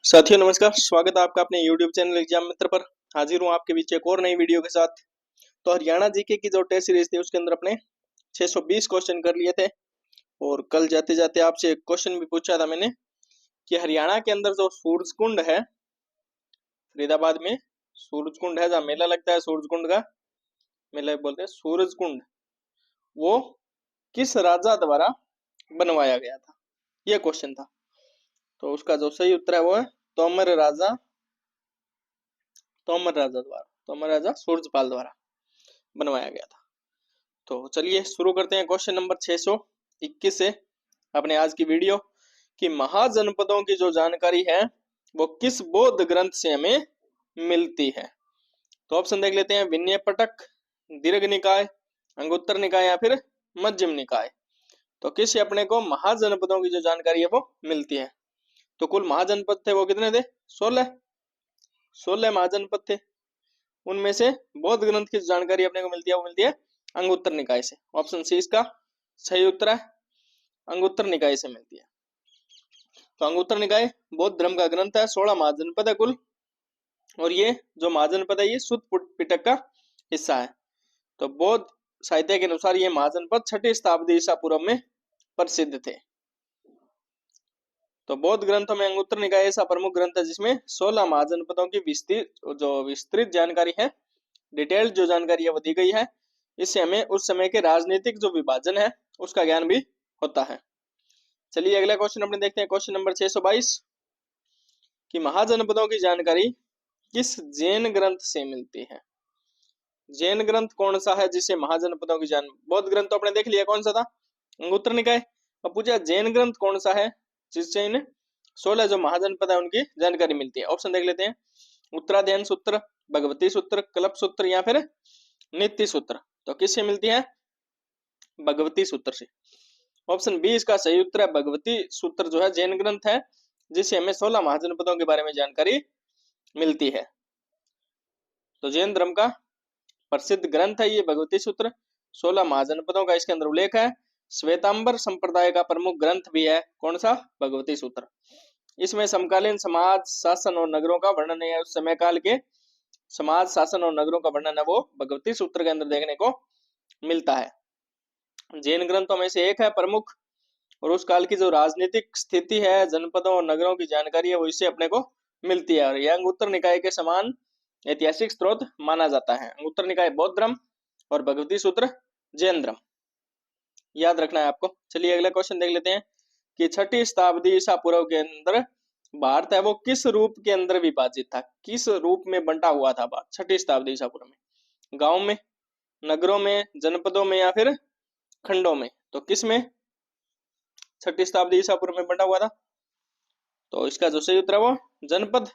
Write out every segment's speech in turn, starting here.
साथियों नमस्कार, स्वागत है आपका अपने YouTube चैनल एग्जाम मित्र पर। हाजिर हूँ आपके बीच एक और नई वीडियो के साथ। तो हरियाणा जीके की जो टेस्ट सीरीज थी उसके अंदर अपने 620 क्वेश्चन कर लिए थे और कल जाते जाते आपसे एक क्वेश्चन भी पूछा था मैंने कि हरियाणा के अंदर जो सूरजकुंड है, फरीदाबाद में सूरजकुंड है, जहाँ मेला लगता है सूरजकुंड का, मेला बोलते हैं सूरजकुंड, वो किस राजा द्वारा बनवाया गया था, ये क्वेश्चन था। तो उसका जो सही उत्तर है वो है तोमर राजा सूरजपाल द्वारा बनवाया गया था। तो चलिए शुरू करते हैं क्वेश्चन नंबर 621 से अपने आज की वीडियो कि महाजनपदों की जो जानकारी है वो किस बौद्ध ग्रंथ से हमें मिलती है। तो ऑप्शन देख लेते हैं, विनय पिटक, दीर्घ निकाय, अंगुत्तर निकाय या फिर मध्यम निकाय। तो किससे अपने को महाजनपदों की जो जानकारी है वो मिलती है। तो कुल महाजनपद थे वो कितने थे? 16 महाजनपद थे। उनमें से बौद्ध ग्रंथ की जानकारी अपने को मिलती है वो मिलती है अंगुत्तर निकाय से। ऑप्शन सी इसका सही उत्तर है, अंगुत्तर निकाय से मिलती है। तो अंगुत्तर निकाय बौद्ध धर्म का ग्रंथ है, 16 महाजनपद है कुल, और ये जो महाजनपद है ये सुत्त पिटक का हिस्सा है। तो बौद्ध साहित्य के अनुसार ये महाजनपद 6ठी शताब्दी ईसा पूर्व में प्रसिद्ध थे। तो बौद्ध ग्रंथों में अंगुत्तर निकाय ऐसा प्रमुख ग्रंथ है जिसमें 16 महाजनपदों की विस्तृत जानकारी है, डिटेल्ड जो जानकारी है वो दी गई है। इससे हमें उस समय के राजनीतिक जो विभाजन है उसका ज्ञान भी होता है। चलिए अगला क्वेश्चन अपने देखते हैं, क्वेश्चन नंबर 622 कि महाजनपदों की जानकारी किस जैन ग्रंथ से मिलती है। जैन ग्रंथ कौन सा है जिसे महाजनपदों की बौद्ध ग्रंथ तो अपने देख लिया, कौन सा था? अंगुत्तर निकाय। अब पूछा जैन ग्रंथ कौन सा है जिससे इन 16 जो महाजनपद है उनकी जानकारी मिलती है। ऑप्शन देख लेते हैं, उत्तराध्ययन सूत्र, भगवती सूत्र, कल्प सूत्र या फिर नित्य सूत्र। तो किससे मिलती है? भगवती सूत्र से। ऑप्शन बी इसका सही उत्तर है, भगवती सूत्र जो है जैन ग्रंथ है जिससे हमें 16 महाजनपदों के बारे में जानकारी मिलती है। तो जैन धर्म का प्रसिद्ध ग्रंथ है ये भगवती सूत्र, 16 महाजनपदों का इसके अंदर उल्लेख है। श्वेतांबर संप्रदाय का प्रमुख ग्रंथ भी है, कौन सा? भगवती सूत्र। इसमें समकालीन समाज, शासन और नगरों का वर्णन है, उस समय काल के समाज, शासन और नगरों का वर्णन है वो भगवती सूत्र के अंदर देखने को मिलता है। जैन ग्रंथों में से एक है प्रमुख, और उस काल की जो राजनीतिक स्थिति है, जनपदों और नगरों की जानकारी है वो इससे अपने को मिलती है। और यह अंगुत्तर निकाय के समान ऐतिहासिक स्रोत माना जाता है। अंगुत्तर निकाय बौद्ध धर्म और भगवती सूत्र जैन धर्म, याद रखना है आपको। चलिए अगला क्वेश्चन देख लेते हैं कि 6ठी शताब्दी ईसा पूर्व के अंदर भारत है वो किस रूप के अंदर विभाजित था, किस रूप में बंटा हुआ था भारत 6ठी शताब्दी ईसा पूर्व में? गांव में, नगरों में, जनपदों में या फिर खंडों में? तो किस में 6ठी शताब्दी ईसा पूर्व में बंटा हुआ था? तो इसका जो सही उत्तर है वो जनपद।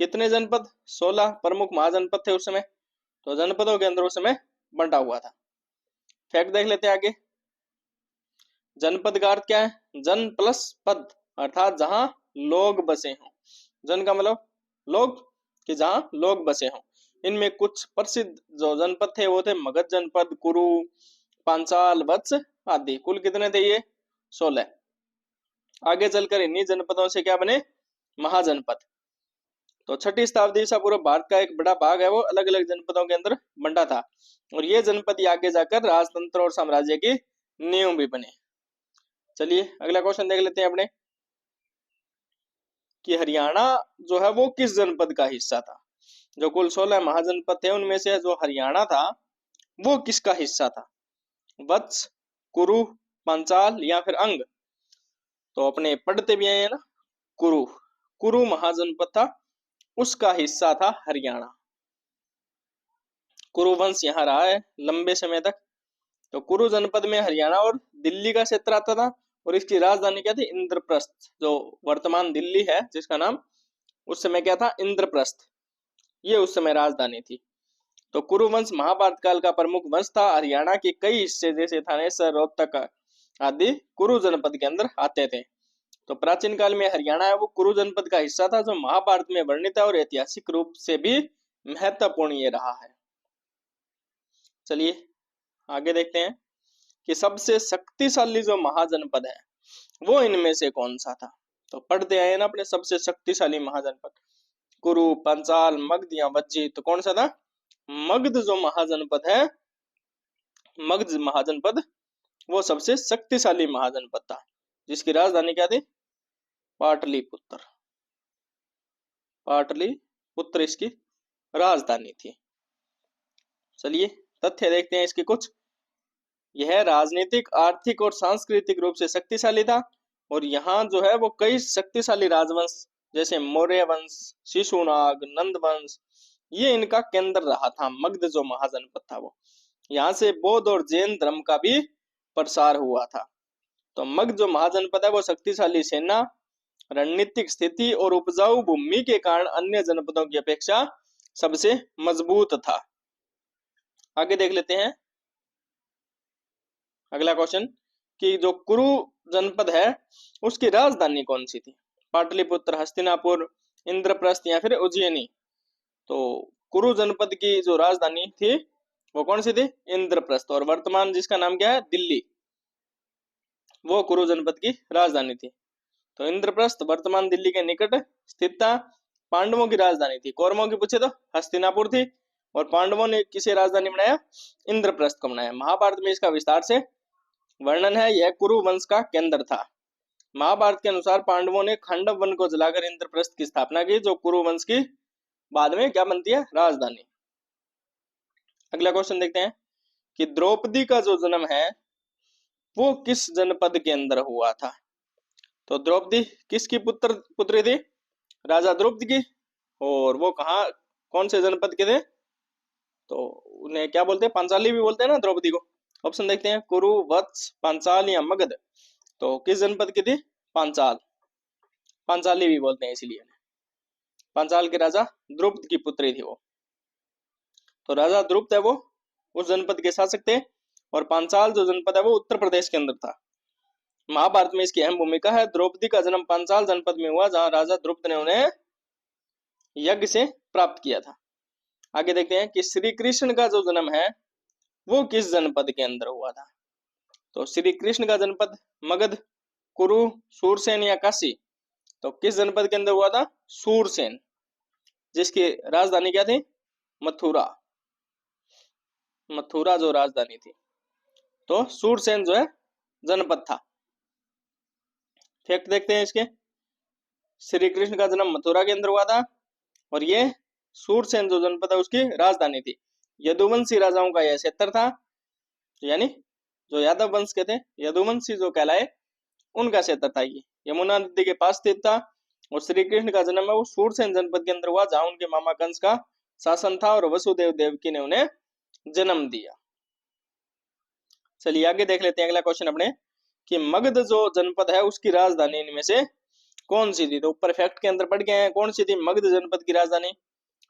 कितने जनपद? 16 प्रमुख महाजनपद थे उस समय, तो जनपदों के अंदर उस समय बंटा हुआ था। फैक्ट देख लेते हैं आगे। जनपद का अर्थ क्या है? जन प्लस पद, अर्थात जहां लोग बसे हों। जन का मतलब लोग, कि जहां लोग बसे हों। इनमें कुछ प्रसिद्ध जो जनपद थे वो थे मगध जनपद, कुरु, पांचाल, वत्स आदि। कुल कितने थे ये? 16। आगे चलकर इन्हीं जनपदों से क्या बने? महाजनपद। तो 6ठी शताब्दी ईसा पूर्व भारत का एक बड़ा भाग है वो अलग अलग जनपदों के अंदर बंटा था, और ये जनपद आगे जाकर राजतंत्र और साम्राज्य की नींव भी बने। चलिए अगला क्वेश्चन देख लेते हैं अपने कि हरियाणा जो है वो किस जनपद का हिस्सा था। जो कुल 16 महाजनपद थे उनमें से जो हरियाणा था वो किसका हिस्सा था? वत्स, कुरु, पांचाल या फिर अंग? तो अपने पढ़ते भी आए हैं ना, कुरु, कुरु महाजनपद था, उसका हिस्सा था हरियाणा। कुरु वंश यहाँ रहा है लंबे समय तक। तो कुरु जनपद में हरियाणा और दिल्ली का क्षेत्र आता था, और इसकी राजधानी क्या थी? इंद्रप्रस्थ। जो वर्तमान दिल्ली है जिसका नाम उस समय क्या था? इंद्रप्रस्थ, ये उस समय राजधानी थी। तो कुरु वंश महाभारत काल का प्रमुख वंश था। हरियाणा के कई हिस्से जैसे थानेसर, रोहतक आदि कुरु जनपद के अंदर आते थे। तो प्राचीन काल में हरियाणा है वो कुरु जनपद का हिस्सा था, जो महाभारत में वर्णित है और ऐतिहासिक रूप से भी महत्वपूर्ण ये रहा है। चलिए आगे देखते हैं कि सबसे शक्तिशाली जो महाजनपद है वो इनमें से कौन सा था। तो पढ़ते आए ना अपने सबसे शक्तिशाली महाजनपद कुरु, पांचाल, मगध या वज्जी, तो कौन सा था? मगध जो महाजनपद है, मगध महाजनपद वो सबसे शक्तिशाली महाजनपद था, जिसकी राजधानी क्या थी? पाटलिपुत्र। पाटलिपुत्र इसकी राजधानी थी। चलिए तथ्य देखते हैं इसके कुछ। यह राजनीतिक, आर्थिक और सांस्कृतिक रूप से शक्तिशाली था और यहाँ जो है वो कई शक्तिशाली राजवंश जैसे मौर्य वंश, शिशुनाग, नंद वंश, ये इनका केंद्र रहा था। मगध जो महाजनपद था वो, यहाँ से बौद्ध और जैन धर्म का भी प्रसार हुआ था। तो मगध जो महाजनपद है वो शक्तिशाली सेना, रणनीतिक स्थिति और उपजाऊ भूमि के कारण अन्य जनपदों की अपेक्षा सबसे मजबूत था। आगे देख लेते हैं अगला क्वेश्चन कि जो कुरु जनपद है उसकी राजधानी कौन सी थी? पाटलिपुत्र, हस्तिनापुर, इंद्रप्रस्थ या फिर उज्जैनी। तो कुरु जनपद की जो राजधानी थी वो कौन सी थी? इंद्रप्रस्थ। और वर्तमान जिसका नाम क्या है? दिल्ली, वो कुरु जनपद की राजधानी थी। तो इंद्रप्रस्थ वर्तमान दिल्ली के निकट स्थित था। पांडवों की राजधानी थी। कौरवों की पूछे तो हस्तिनापुर थी और पांडवों ने किसे राजधानी बनाया? इंद्रप्रस्थ को बनाया। महाभारत में इसका विस्तार से वर्णन है। यह कुरु वंश का केंद्र था। महाभारत के अनुसार पांडवों ने खंडव वन को जलाकर इंद्रप्रस्थ की स्थापना की, जो कुरु वंश की बाद में क्या बनती है? राजधानी। अगला क्वेश्चन देखते हैं कि द्रौपदी का जो जन्म है वो किस जनपद के अंदर हुआ था? तो द्रौपदी किसकी पुत्री थी? राजा द्रौपदी की। और वो कहा कौन से जनपद के थे? तो उन्हें क्या बोलते हैं? पांचाली भी बोलते हैं ना द्रौपदी को। ऑप्शन देखते हैं कुरु, वत्स, पांचाल या मगध। तो किस जनपद की थी? पांचाल। पांचाली भी बोलते हैं इसीलिए। पांचाल के राजा द्रुपद की पुत्री थी वो। तो राजा द्रुपद है वो उस जनपद के शासक थे और पांचाल जो जनपद है वो उत्तर प्रदेश के अंदर था। महाभारत में इसकी अहम भूमिका है। द्रौपदी का जन्म पांचाल जनपद में हुआ, जहां राजा द्रुपद ने उन्हें यज्ञ से प्राप्त किया था। आगे देखते हैं कि श्री कृष्ण का जो जन्म है वो किस जनपद के अंदर हुआ था? तो श्री कृष्ण का जनपद मगध, कुरु, सूरसेन या काशी। तो किस जनपद के अंदर हुआ था? सूरसेन, जिसकी राजधानी क्या थी? मथुरा। मथुरा जो राजधानी थी। तो सूरसेन जो है जनपद था। फैक्ट देखते हैं इसके। श्री कृष्ण का जन्म मथुरा के अंदर हुआ था और ये सूरसेन जो जनपद है उसकी राजधानी थी। यदुवंशी राजाओं का यह क्षेत्र था, यानी जो यादव वंश के थे, यदुवंशी जो कहलाए, उनका क्षेत्र था। ये यमुना नदी के पास स्थित था और श्री कृष्ण का जन्म है वो सूरसेन जनपद के अंदर हुआ, जहां उनके मामा कंस का शासन था और वसुदेव देवकी ने उन्हें जन्म दिया। चलिए आगे देख लेते हैं अगला क्वेश्चन अपने कि मगध जो जनपद है उसकी राजधानी इनमें से कौन सी थी? तो ऊपर फैक्ट के अंदर पढ़ गए हैं। कौन सी थी मगध जनपद की राजधानी?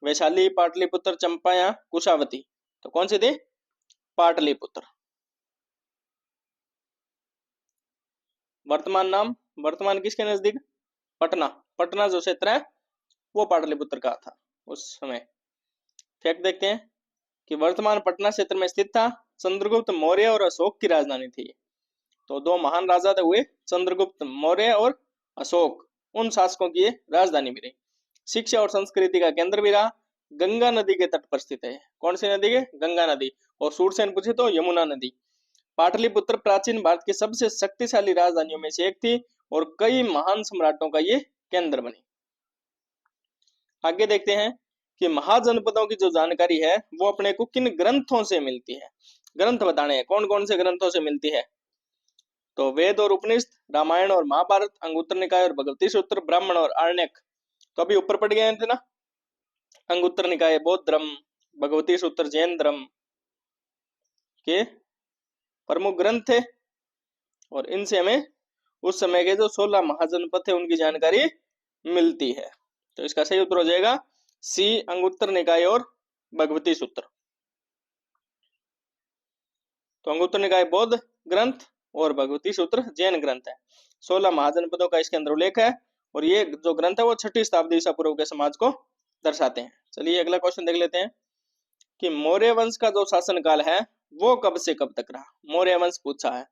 वैशाली, पाटलिपुत्र, चंपा या कुशावती। तो कौन सी थी? पाटलिपुत्र। वर्तमान नाम, वर्तमान किसके नजदीक? पटना। पटना जो क्षेत्र है वो पाटलिपुत्र का था उस समय। फैक्ट देखते हैं कि वर्तमान पटना क्षेत्र में स्थित था। चंद्रगुप्त मौर्य और अशोक की राजधानी थी। तो दो महान राजा थे हुए, चंद्रगुप्त मौर्य और अशोक। उन शासकों की राजधानी भी रही। शिक्षा और संस्कृति का केंद्र भी रहा। गंगा नदी के तट पर स्थित है। कौन सी नदी के? गंगा नदी। और सूरसेन पूछे तो यमुना नदी। पाटलिपुत्र प्राचीन भारत की सबसे शक्तिशाली राजधानियों में से एक थी और कई महान सम्राटों का ये केंद्र बनी। आगे देखते हैं कि महाजनपदों की जो जानकारी है वो अपने को किन ग्रंथों से मिलती है? ग्रंथ बताने हैं। कौन कौन से ग्रंथों से मिलती है? तो वेद और उपनिषद, रामायण और महाभारत, अंगुत्तर निकाय और भगवती सूत्र, ब्राह्मण और आरण्यक। तो अभी ऊपर पढ़ गए थे ना, अंगुत्तर निकाय बौद्ध धर्म, भगवती सूत्र जैन धर्म के प्रमुख ग्रंथ थे और इनसे हमें उस समय के जो 16 महाजनपद थे उनकी जानकारी मिलती है। तो इसका सही उत्तर हो जाएगा सी, अंगुत्तर निकाय और भगवती सूत्र। तो अंगुत्तर निकाय बौद्ध ग्रंथ और भगवती सूत्र जैन ग्रंथ है। 16 महाजनपदों का इसके अंदर उल्लेख है और ये जो ग्रंथ है वो 6ठी शताब्दी ईसा पूर्व के समाज को दर्शाते हैं। चलिए अगला क्वेश्चन देख लेते हैं कि मौर्य वंश का जो शासनकाल है वो कब से कब तक रहा? मौर्य वंश पूछा है।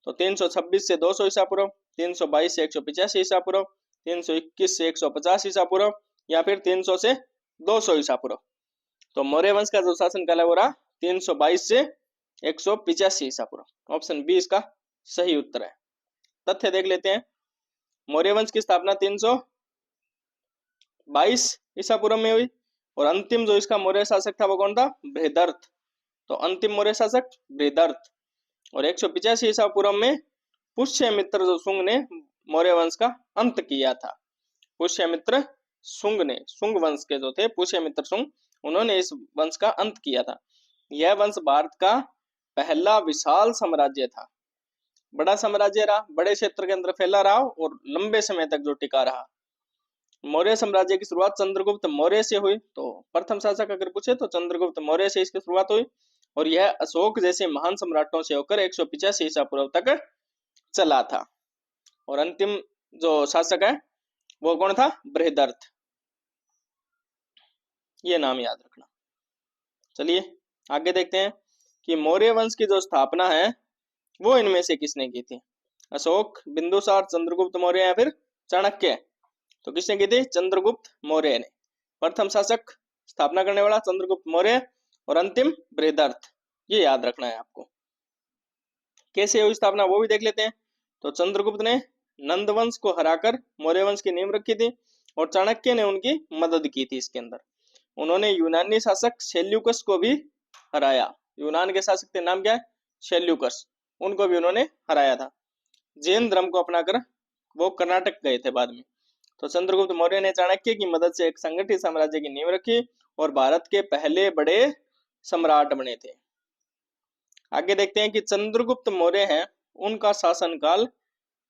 तो 326 से 200 ईसा पूर्व, 322 से 185 ईसा पूर्व, 321 से 150 ईसा पूर्व, या फिर 300 से 200 ईसा पूर्व। तो मौर्य वंश का जो शासन काल है वो रहा 322 से 185 ईसा पूर्व। ऑप्शन बी इसका सही उत्तर है। तथ्य देख लेते हैं। मौर्य वंश की स्थापना 322 ईसा पूर्व में हुई, और अंतिम जो इसका मौर्य शासक था वो कौन था? बृहदर्थ। तो अंतिम मौर्य शासक बृहदर्थ। और 185 ईसा पूर्व में पुष्यमित्र जो शुंग ने मौर्य वंश का अंत किया था। पुष्यमित्र शुंग ने, शुंग वंश के जो थे पुष्यमित्र शुंग, उन्होंने इस वंश का अंत किया था। यह वंश भारत का पहला विशाल साम्राज्य था। बड़ा साम्राज्य रहा, बड़े क्षेत्र के अंदर फैला रहा और लंबे समय तक जो टिका रहा। मौर्य साम्राज्य की शुरुआत चंद्रगुप्त मौर्य से हुई। तो प्रथम शासक अगर पूछे तो चंद्रगुप्त मौर्य से इसकी शुरुआत हुई, और यह अशोक जैसे महान सम्राटों से होकर 185 ईसा पूर्व तक चला था। और अंतिम जो शासक है वो कौन था? बृहदर्थ। ये नाम याद रखना। चलिए आगे देखते हैं कि मौर्य वंश की जो स्थापना है वो इनमें से किसने की थी? अशोक, बिंदुसार, चंद्रगुप्त मौर्य या फिर चाणक्य? तो किसने की थी? चंद्रगुप्त मौर्य ने। प्रथम शासक स्थापना करने वाला चंद्रगुप्त मौर्य, और अंतिम बृहदर्थ। ये याद रखना है आपको। कैसे हुई स्थापना वो भी देख लेते हैं। तो चंद्रगुप्त ने नंद वंश को हराकर मौर्य वंश की नींव रखी थी, और चाणक्य ने उनकी मदद की थी इसके अंदर। उन्होंने यूनानी शासक सेल्यूकस को भी हराया। यूनान के शासक थे, नाम क्या है? सेल्यूकस। उनको भी उन्होंने हराया था। जैन धर्म को अपनाकर वो कर्नाटक गए थे बाद में। तो चंद्रगुप्त मौर्य ने चाणक्य की मदद से एक संगठित साम्राज्य की नींव रखी और भारत के पहले बड़े सम्राट बने थे। आगे देखते हैं कि चंद्रगुप्त मौर्य हैं, उनका शासनकाल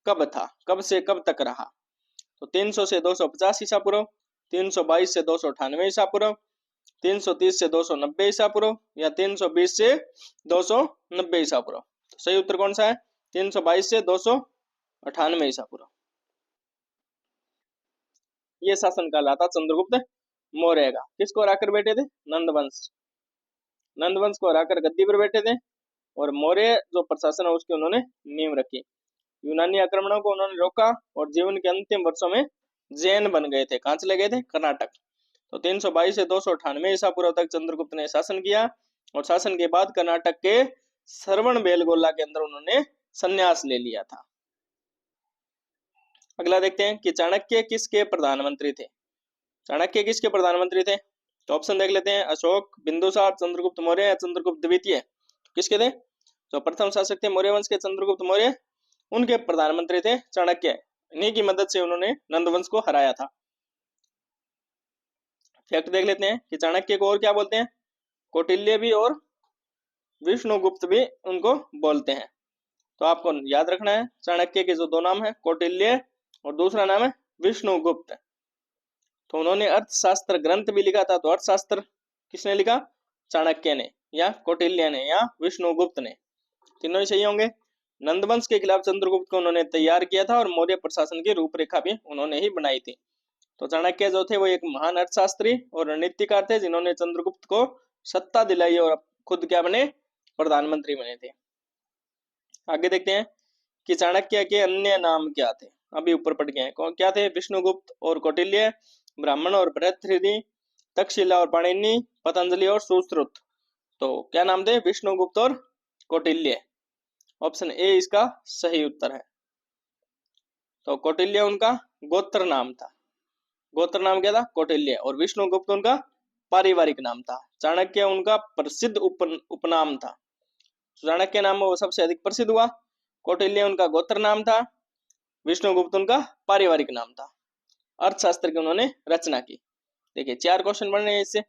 कब था, कब से कब तक रहा? तो 300 से 250 ईसा पूर्व, 322 से 298 ईसा पूर्व, 330 से 290 ईसा पूर्व, या 320 से 290 ईसा पूर्व। तो सही उत्तर कौन सा है? 322 से 298 ईसा पूर्व। ये शासनकाल आता चंद्रगुप्त मौर्य का। किसको हराकर बैठे थे? नंदवंश। नंदवंश को हराकर गद्दी पर बैठे थे, और मौर्य जो प्रशासन है उसकी उन्होंने नींव रखी। यूनानी आक्रमणों को उन्होंने रोका, और जीवन के अंतिम वर्षों में जैन बन गए थे। कहां चले गए थे? कर्नाटक। तो 322 से 298 ईसा पूर्व तक चंद्रगुप्त ने शासन किया, और शासन के बाद कर्नाटक के श्रवण बेलगोला के अंदर उन्होंने संन्यास ले लिया था। अगला देखते हैं कि चाणक्य किसके प्रधानमंत्री थे? चाणक्य किसके प्रधानमंत्री थे? तो ऑप्शन देख लेते हैं। अशोक, बिंदुसार, चंद्रगुप्त मौर्य या चंद्रगुप्त द्वितीय? किसके थे? जो प्रथम शासक थे मौर्य वंश के चंद्रगुप्त मौर्य, उनके प्रधानमंत्री थे चाणक्य। इन्हीं की मदद से उन्होंने नंदवंश को हराया था। फैक्ट देख लेते हैं कि चाणक्य को और क्या बोलते हैं? कौटिल्य भी और विष्णुगुप्त भी उनको बोलते हैं। तो आपको याद रखना है चाणक्य के जो दो नाम है, कौटिल्य और दूसरा नाम है विष्णुगुप्त। तो उन्होंने अर्थशास्त्र ग्रंथ भी लिखा था। तो अर्थशास्त्र किसने लिखा? चाणक्य ने, या कौटिल्य ने, या विष्णुगुप्त ने। तीनों ही सही होंगे। नंदवंश के खिलाफ चंद्रगुप्त को उन्होंने तैयार किया था, और मौर्य प्रशासन की रूपरेखा भी उन्होंने ही बनाई थी। तो चाणक्य जो थे वो एक महान अर्थशास्त्री और रणनीतिकार थे, जिन्होंने चंद्रगुप्त को सत्ता दिलाई और खुद क्या बने? प्रधानमंत्री बने थे। आगे देखते हैं कि चाणक्य के अन्य नाम क्या थे। अभी ऊपर पढ़ गए हैं। क्या थे? विष्णुगुप्त और कौटिल्य, ब्राह्मण और बृहस्पति, तक्षशिला और पाणिनि, पतंजलि और सुश्रुत। तो क्या नाम थे? विष्णुगुप्त और कौटिल्य। ऑप्शन ए इसका सही उत्तर है। तो कौटिल्य उनका गोत्र नाम था। गोत्र नाम क्या था? कौटिल्य। और विष्णुगुप्त उनका पारिवारिक नाम था। चाणक्य उनका प्रसिद्ध उपनाम था। चाणक्य नाम वो सबसे अधिक प्रसिद्ध हुआ। कौटिल्य उनका गोत्र नाम था। विष्णुगुप्त उनका पारिवारिक नाम था। अर्थशास्त्र की उन्होंने रचना की। देखिए 4 क्वेश्चन बन रहे हैं इससे।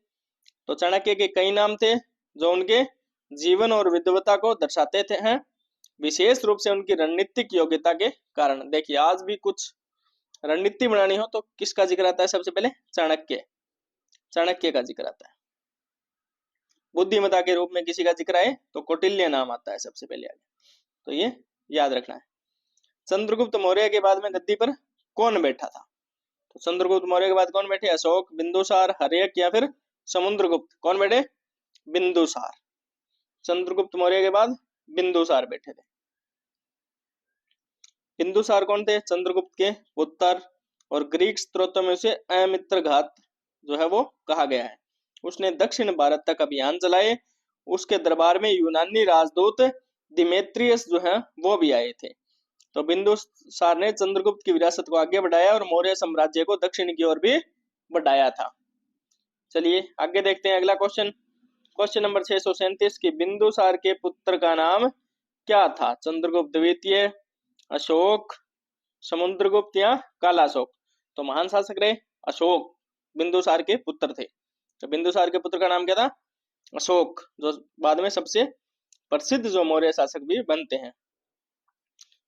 तो चाणक्य के कई नाम थे जो उनके जीवन और विद्वता को दर्शाते थे हैं, विशेष रूप से उनकी रणनीतिक योग्यता के कारण। देखिए आज भी कुछ रणनीति बनानी हो तो किसका जिक्र आता है? सबसे पहले चाणक्य। चाणक्य का जिक्र आता है। बुद्धिमता के रूप में किसी का जिक्र आए तो कौटिल्य नाम आता है सबसे पहले आगे। तो ये याद रखना है। चंद्रगुप्त मौर्य के बाद में गद्दी पर कौन बैठा था? तो चंद्रगुप्त मौर्य के बाद कौन बैठे? अशोक, बिंदुसार, हर्यक या फिर समुद्रगुप्त? कौन बैठे? बिंदुसार। चंद्रगुप्त मौर्य के बाद बिंदुसार बैठे थे। बिंदुसार कौन थे? चंद्रगुप्त के पुत्र, और ग्रीक स्त्रोतों में उसे अमित्रघात जो है वो कहा गया है। उसने दक्षिण भारत तक अभियान चलाए। उसके दरबार में यूनानी राजदूत दिमेत्रियस जो है वो भी आए थे। तो बिंदुसार ने चंद्रगुप्त की विरासत को आगे बढ़ाया और मौर्य साम्राज्य को दक्षिण की ओर भी बढ़ाया था। चलिए आगे देखते हैं अगला क्वेश्चन। क्वेश्चन नंबर 637 की बिंदुसार के पुत्र का नाम क्या था? चंद्रगुप्त द्वितीय, अशोक, समुद्रगुप्त या कालाशोक? तो महान शासक रहे अशोक, बिंदुसार के पुत्र थे। तो बिंदुसार के पुत्र का नाम क्या था? अशोक, जो बाद में सबसे प्रसिद्ध जो मौर्य शासक भी बनते हैं।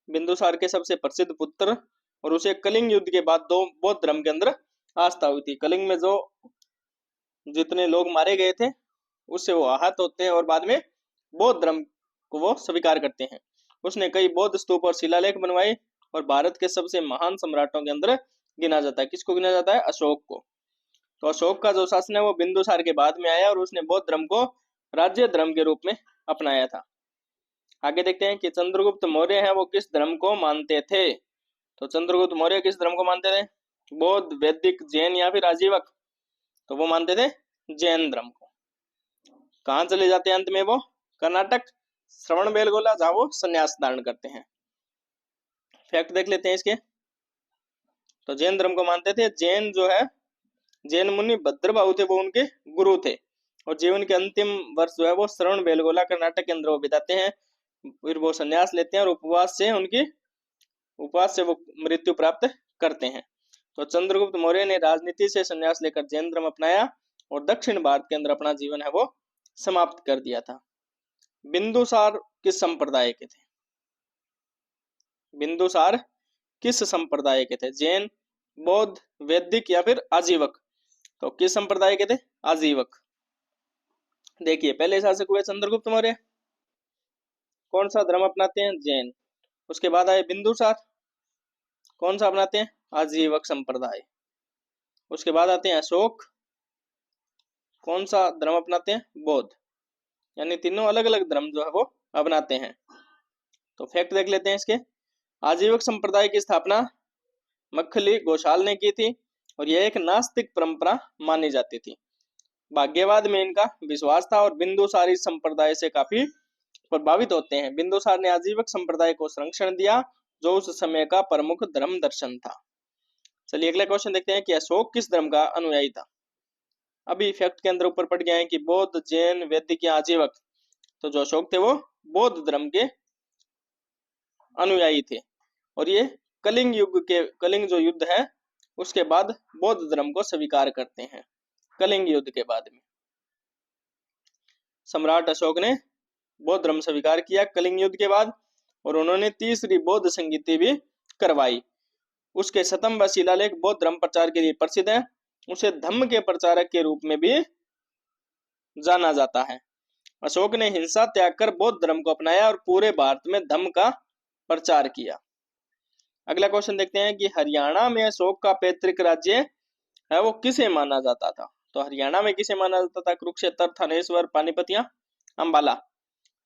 बिंदुसार के सबसे प्रसिद्ध पुत्र, और उसे कलिंग युद्ध के बाद दो बौद्ध धर्म के अंदर आस्था हुई थी। कलिंग में जो जितने लोग मारे गए थे उससे वो आहत होते हैं और बाद में बौद्ध धर्म को वो स्वीकार करते हैं। उसने कई बौद्ध स्तूप और शिलालेख बनवाए और भारत के सबसे महान सम्राटों के अंदर गिना जाता है। किसको गिना जाता है? अशोक को। तो अशोक का जो शासन है वो बिंदुसार के बाद में आया और उसने बौद्ध धर्म को राज्य धर्म के रूप में अपनाया था। आगे देखते हैं कि चंद्रगुप्त मौर्य है वो किस धर्म को मानते थे? तो चंद्रगुप्त मौर्य किस धर्म को मानते थे? बौद्ध, वैदिक, जैन या फिर आजीवक? तो वो मानते थे जैन धर्म को। कहाँ चले जाते हैं अंत में वो? कर्नाटक, श्रवण बेलगोला, जहां वो संन्यास धारण करते हैं। फैक्ट देख लेते हैं इसके। तो जैन धर्म को मानते थे। जैन जो है, जैन मुनि भद्रबाहु थे, वो उनके गुरु थे और जीवन के अंतिम वर्ष जो है वो श्रवण बेलगोला कर्नाटक के अंदर वो बिताते हैं। फिर वो संन्यास लेते हैं और उपवास से वो मृत्यु प्राप्त करते हैं। तो चंद्रगुप्त मौर्य ने राजनीति से संन्यास लेकर जैन धर्म अपनाया और दक्षिण भारत के अंदर अपना जीवन है वो समाप्त कर दिया था। बिंदुसार किस संप्रदाय के थे? बिंदुसार किस संप्रदाय के थे? जैन, बौद्ध, वैदिक या फिर आजीवक? तो किस संप्रदाय के थे? आजीवक। देखिए पहले शासक हुए चंद्रगुप्त मौर्य, कौन सा धर्म अपनाते हैं? जैन। उसके बाद आए बिंदुसार, कौन सा अपनाते हैं? आजीवक संप्रदाय। उसके बाद आते हैं अशोक, कौन सा धर्म अपनाते हैं? बौद्ध। यानी तीनों अलग अलग धर्म जो है वो अपनाते हैं। तो फैक्ट देख लेते हैं इसके। आजीवक संप्रदाय की स्थापना मक्खली घोषाल ने की थी और यह एक नास्तिक परंपरा मानी जाती थी। भाग्यवाद में इनका विश्वास था और बिंदुसारी संप्रदाय से काफी प्रभावित होते हैं। बिंदुसार ने आजीवक संप्रदाय को संरक्षण दिया जो उस समय का प्रमुख धर्म दर्शन था। चलिए अगला क्वेश्चन देखते हैं कि अशोक किस धर्म का अनुयायी था? अभी फैक्ट के अंदर ऊपर पड़ गया है कि बौद्ध, जैन, वैदिक या आजीवक। तो जो अशोक थे वो बौद्ध धर्म के अनुयायी थे और ये कलिंग जो युद्ध है उसके बाद बौद्ध धर्म को स्वीकार करते हैं। कलिंग युद्ध के बाद में सम्राट अशोक ने बौद्ध धर्म स्वीकार किया कलिंग युद्ध के बाद, और उन्होंने तीसरी बौद्ध संगीति भी करवाई। उसके स्तंभ व शिलालेख बौद्ध धर्म प्रचार के लिए प्रसिद्ध है। उसे धम्म के प्रचारक के रूप में भी जाना जाता है। अशोक ने हिंसा त्याग कर बौद्ध धर्म को अपनाया और पूरे भारत में धम्म का प्रचार किया। अगला क्वेश्चन देखते हैं कि हरियाणा में अशोक का पैतृक राज्य है वो किसे माना जाता था? तो हरियाणा में किसे माना जाता था? कुरुक्षेत्र, थानेश्वर, पानीपत या अंबाला?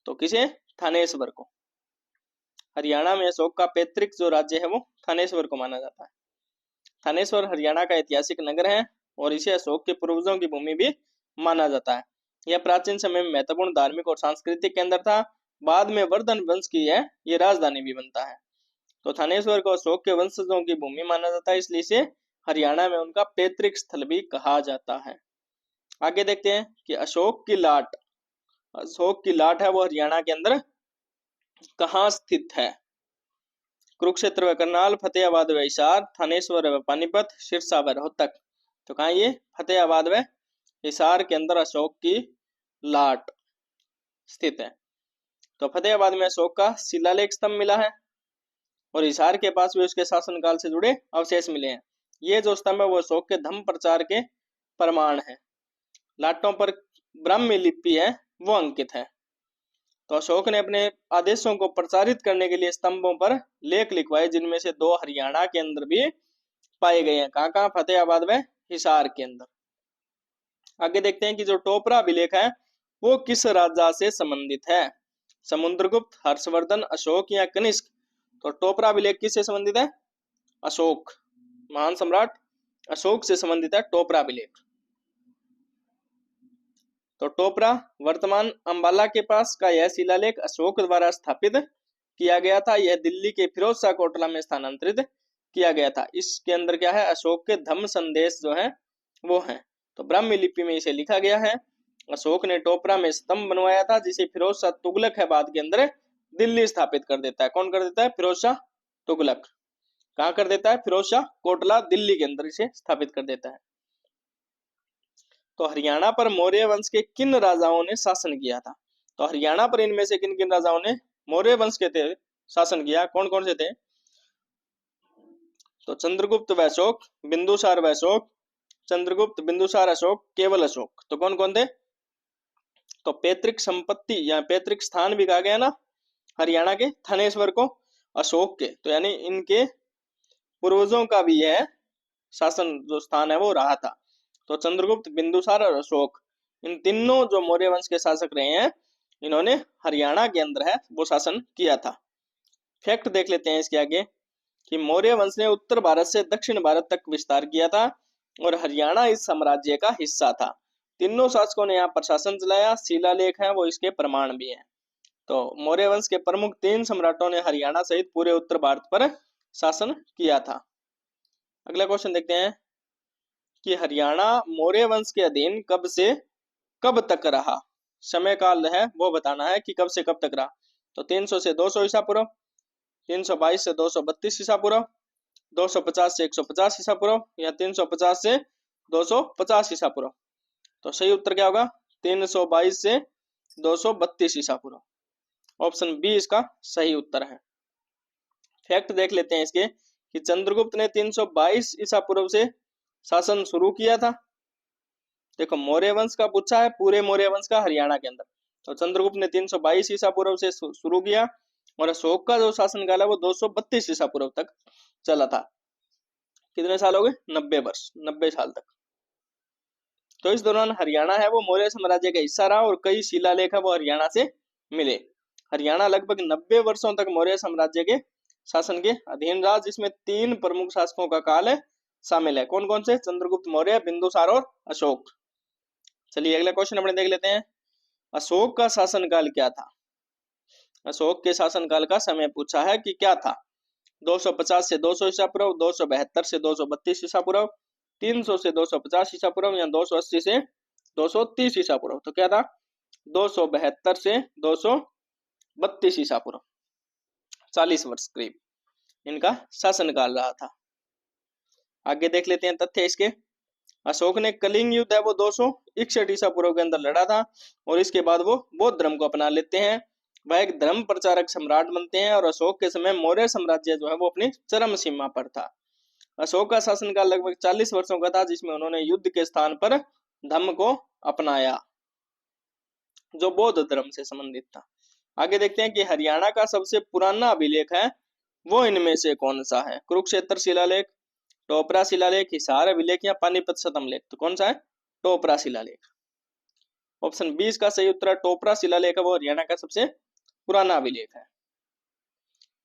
तो किसे? थानेश्वर को। हरियाणा में अशोक का पैतृक जो राज्य है वो थानेश्वर को माना जाता है। थानेश्वर हरियाणा का ऐतिहासिक नगर है और इसे अशोक के पूर्वजों की भूमि भी माना जाता है। यह प्राचीन समय में महत्वपूर्ण धार्मिक और सांस्कृतिक केंद्र था। बाद में वर्धन वंश की है ये राजधानी भी बनता है। तो थानेश्वर को अशोक के वंशजों की भूमि माना जाता है, इसलिए इसे हरियाणा में उनका पैतृक स्थल भी कहा जाता है। आगे देखते हैं कि अशोक की लाट है वो हरियाणा के अंदर कहाँ स्थित है? कुरुक्षेत्र व करनाल, फतेहाबाद व हिसार, थानेश्वर व पानीपत, सिरसा व रोहतक। तो कहाँ ये? फतेहाबाद व हिसार के अंदर अशोक की लाट स्थित है। तो फतेहाबाद में अशोक का शिलालेख स्तंभ मिला है और हिसार के पास भी उसके शासनकाल से जुड़े अवशेष मिले हैं। ये जो स्तंभ है वो अशोक के धम्म प्रचार के प्रमाण है। लाटों पर ब्राह्मी लिपि है वो अंकित है। तो अशोक ने अपने आदेशों को प्रचारित करने के लिए स्तंभों पर लेख लिखवाए, जिनमें से 2 हरियाणा के अंदर भी पाए गए हैं। कहाँ? फतेहाबाद में हिसार के अंदर। आगे देखते हैं कि जो टोपरा अभिलेख है वो किस राजा से संबंधित है? समुद्रगुप्त, हर्षवर्धन, अशोक या कनिष्क? तो टोपरा अभिलेख किससे संबंधित है? अशोक, महान सम्राट अशोक से संबंधित है टोपरा अभिलेख। तो टोपरा वर्तमान अंबाला के पास का यह शिलालेख अशोक द्वारा स्थापित किया गया था। यह दिल्ली के फिरोज शाह कोटला में स्थानांतरित किया गया था। इसके अंदर क्या है? अशोक के धम्म संदेश जो है वो है। तो ब्राह्मी लिपि में इसे लिखा गया है। अशोक ने टोपरा में स्तंभ बनवाया था जिसे फिरोज शाह तुगलक है बाद के अंदर दिल्ली स्थापित कर देता है। कौन कर देता है? फिरोज शाह तुगलक। कहाँ कर देता है? फिरोज शाह कोटला दिल्ली के अंदर इसे स्थापित कर देता है। तो हरियाणा पर मौर्य वंश के किन राजाओं ने शासन किया था? तो हरियाणा पर इनमें से किन किन राजाओं ने मौर्य वंश के थे शासन किया? कौन कौन से थे? तो चंद्रगुप्त व अशोक, बिंदुसार व अशोक, चंद्रगुप्त, बिंदुसार, अशोक, केवल अशोक। तो कौन कौन थे? तो पैतृक संपत्ति या पैतृक स्थान भी कहा गया ना हरियाणा के थानेश्वर को अशोक के, तो यानी इनके पूर्वजों का भी यह शासन जो स्थान है वो रहा था। तो चंद्रगुप्त, बिंदुसार और अशोक, इन तीनों जो मौर्य वंश के शासक रहे हैं, इन्होंने हरियाणा के अंदर है वो शासन किया था। फैक्ट देख लेते हैं इसके आगे कि मौर्य वंश ने उत्तर भारत से दक्षिण भारत तक विस्तार किया था और हरियाणा इस साम्राज्य का हिस्सा था। तीनों शासकों ने यहाँ पर शासन चलाया। शिलालेख है वो इसके प्रमाण भी हैं। तो मौर्य वंश के प्रमुख 3 सम्राटों ने हरियाणा सहित पूरे उत्तर भारत पर शासन किया था। अगला क्वेश्चन देखते हैं कि हरियाणा मौर्य वंश के अधीन कब से कब तक रहा? समय काल है वो बताना है कि कब से कब तक रहा। तो 300 से 200 ईसा पूर्व, 322 से 232 ईसा पूर्व, 250 से 150 ईसा पूर्व या 350 से 250 ईसा पूर्व। तो सही उत्तर क्या होगा? 322 से 232 ईसा पूर्व। ऑप्शन बी इसका सही उत्तर है। फैक्ट देख लेते हैं इसके कि चंद्रगुप्त ने 322 ईसा पूर्व से शासन शुरू किया था। देखो मौर्य वंश का पूछा है, पूरे मौर्य वंश का हरियाणा के अंदर। तो चंद्रगुप्त ने 322 ईसा पूर्व से शुरू किया और अशोक का जो शासनकाल है वो 232 ईसा पूर्व तक चला था। कितने साल हो गए? 90 वर्ष, 90 साल तक। तो इस दौरान हरियाणा है वो मौर्य साम्राज्य का हिस्सा रहा और कई शिलालेख है वो हरियाणा से मिले। हरियाणा लगभग 90 वर्षों तक मौर्य साम्राज्य के शासन के अधीन रहा, जिसमें 3 प्रमुख शासकों का काल है शामिल है। कौन कौन से? चंद्रगुप्त मौर्य, बिंदुसार और अशोक। चलिए अगला क्वेश्चन अपने देख लेते हैं। अशोक का शासनकाल क्या था? अशोक के शासनकाल का समय पूछा है कि क्या था? 250 से 200 ईसा पूर्व, 272 से 232 ईसा पूर्व, 300 से 250 ईसा पूर्व या 280 से 230 ईसा पूर्व। तो क्या था? 272 से 232 ईसा पूर्व। 40 वर्ष करीब इनका शासनकाल रहा था। आगे देख लेते हैं तथ्य इसके। अशोक ने कलिंग युद्ध है वो 261 ईसा पूर्व के अंदर लड़ा था और इसके बाद वो बौद्ध धर्म को अपना लेते हैं। वह एक धर्म प्रचारक सम्राट बनते हैं और अशोक के समय मौर्य साम्राज्य जो है वो अपनी चरम सीमा पर था। अशोक का शासनकाल लगभग 40 वर्षों का था, जिसमें उन्होंने युद्ध के स्थान पर धर्म को अपनाया जो बौद्ध धर्म से संबंधित था। आगे देखते हैं कि हरियाणा का सबसे पुराना अभिलेख है वो इनमें से कौन सा है? कुरुक्षेत्र शिलालेख, टोपरा शिलालेख, हिसार अभिलेख या पानीपत शतमलेख। तो कौन सा है? टोपरा शिलालेख। ऑप्शन 20 का सही उत्तर टोपरा शिलालेख है वो हरियाणा का सबसे पुराना अभिलेख है।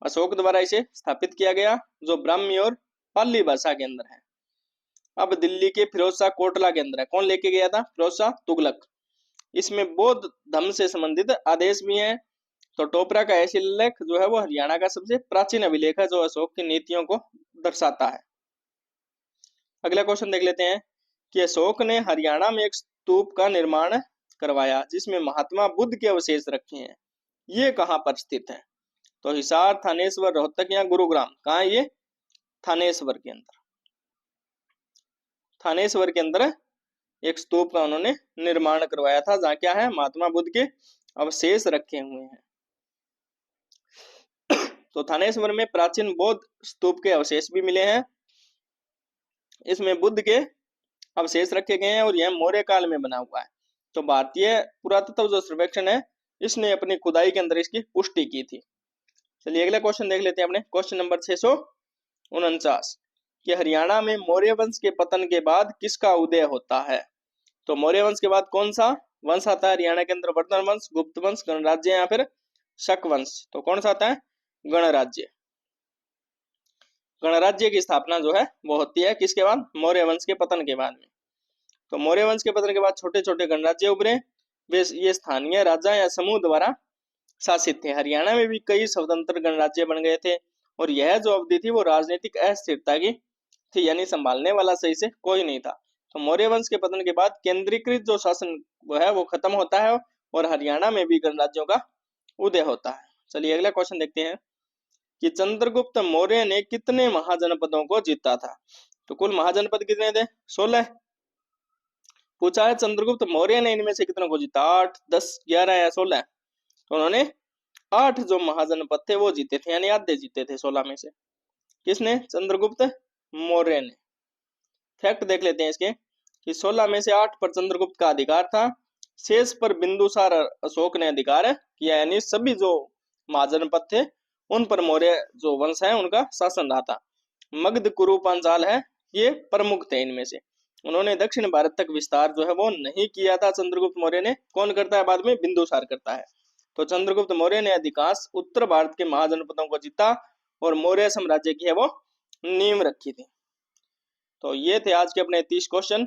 अशोक द्वारा इसे स्थापित किया गया जो ब्राह्मी और पाली भाषा के अंदर है। अब दिल्ली के फिरोज शाह कोटला के अंदर है। कौन लेके गया था? फिरोज शाह तुगलक। इसमें बौद्ध धर्म से संबंधित आदेश भी हैं। तो टोपरा का यह शिलालेख जो है वो हरियाणा का सबसे प्राचीन अभिलेख है जो अशोक की नीतियों को दर्शाता है। अगला क्वेश्चन देख लेते हैं कि अशोक ने हरियाणा में एक स्तूप का निर्माण करवाया जिसमें महात्मा बुद्ध के अवशेष रखे हैं। ये कहाँ पर स्थित है? तो हिसार, थानेश्वर, रोहतक या गुरुग्राम। कहाँ है ये? थानेश्वर के अंदर। थानेश्वर के अंदर एक स्तूप का उन्होंने निर्माण करवाया था जहाँ क्या है? महात्मा बुद्ध के अवशेष रखे हुए हैं। तो थानेश्वर में प्राचीन बौद्ध स्तूप के अवशेष भी मिले हैं। इसमें बुद्ध के अवशेष रखे गए हैं और यह मौर्य काल में बना हुआ है। तो भारतीय पुरातत्व जो सर्वेक्षण है इसने अपनी खुदाई के अंदर इसकी पुष्टि की थी। चलिए अगला क्वेश्चन देख लेते हैं अपने। क्वेश्चन नंबर 649 कि हरियाणा में मौर्य वंश के पतन के बाद किसका उदय होता है? तो मौर्य वंश के बाद कौन सा वंश आता है हरियाणा के अंदर? वर्धन वंश, गुप्त वंश, गणराज्य या फिर शक वंश। तो कौन सा आता है? गणराज्य। गणराज्य की स्थापना जो है वो होती है किसके बाद, मौर्य वंश के पतन के बाद में। तो मौर्य वंश के पतन के बाद छोटे छोटे गणराज्य उभरे, वे ये स्थानीय राजा या समूह द्वारा शासित थे। हरियाणा में भी कई स्वतंत्र गणराज्य बन गए थे, और यह जो अवधि थी वो राजनीतिक अस्थिरता की थी, यानी संभालने वाला सही से कोई नहीं था। तो मौर्य वंश के पतन के बाद केंद्रीकृत जो शासन वो है वो खत्म होता है, और हरियाणा में भी गणराज्यों का उदय होता है। चलिए अगला क्वेश्चन देखते हैं कि चंद्रगुप्त मौर्य ने कितने महाजनपदों को जीता था। तो कुल महाजनपद कितने थे, 16 पूछा है। चंद्रगुप्त मौर्य ने इनमें से कितनों को जीता, 8, 10, 11 या 16। तो उन्होंने 8 जो महाजनपद थे वो जीते थे, यानी आधे जीते थे 16 में से। किसने, चंद्रगुप्त मौर्य ने। फैक्ट देख लेते हैं इसके कि 16 में से 8 पर चंद्रगुप्त का अधिकार था, शेष पर बिंदुसार अशोक ने अधिकार किया, यानी सभी जो महाजनपद थे उन पर मौर्य जो वंश है उनका शासन रहा था। मगध, कुरु, पांचाल है ये प्रमुख थे इनमें से। उन्होंने दक्षिण भारत तक विस्तार जो है वो नहीं किया था चंद्रगुप्त मौर्य ने। कौन करता है बाद में, बिंदुसार करता है। तो चंद्रगुप्त मौर्य ने अधिकांश उत्तर भारत के महाजनपदों को जीता और मौर्य साम्राज्य की है वो नींव रखी थी। तो ये थे आज के अपने 30 क्वेश्चन।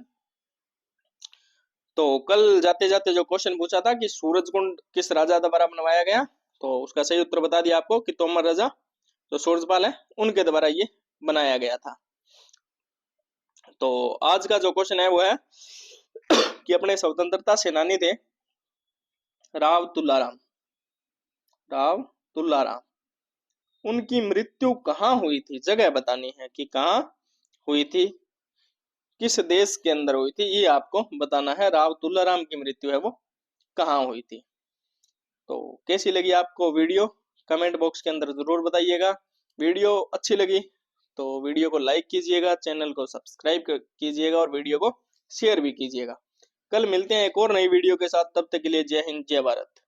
तो कल जाते जाते जो क्वेश्चन पूछा था कि सूरजकुंड किस राजा द्वारा बनवाया गया, तो उसका सही उत्तर बता दिया आपको कि तोमर राजा जो सूरजपाल है उनके द्वारा ये बनाया गया था। तो आज का जो क्वेश्चन है वो है कि अपने स्वतंत्रता सेनानी थे राव तुलाराम, राव तुलाराम, उनकी मृत्यु कहाँ हुई थी, जगह बतानी है कि कहाँ हुई थी, किस देश के अंदर हुई थी, ये आपको बताना है। राव तुलाराम की मृत्यु है वो कहाँ हुई थी। तो कैसी लगी आपको वीडियो, कमेंट बॉक्स के अंदर जरूर बताइएगा। वीडियो अच्छी लगी तो वीडियो को लाइक कीजिएगा, चैनल को सब्सक्राइब कीजिएगा और वीडियो को शेयर भी कीजिएगा। कल मिलते हैं एक और नई वीडियो के साथ, तब तक के लिए जय हिंद, जय भारत।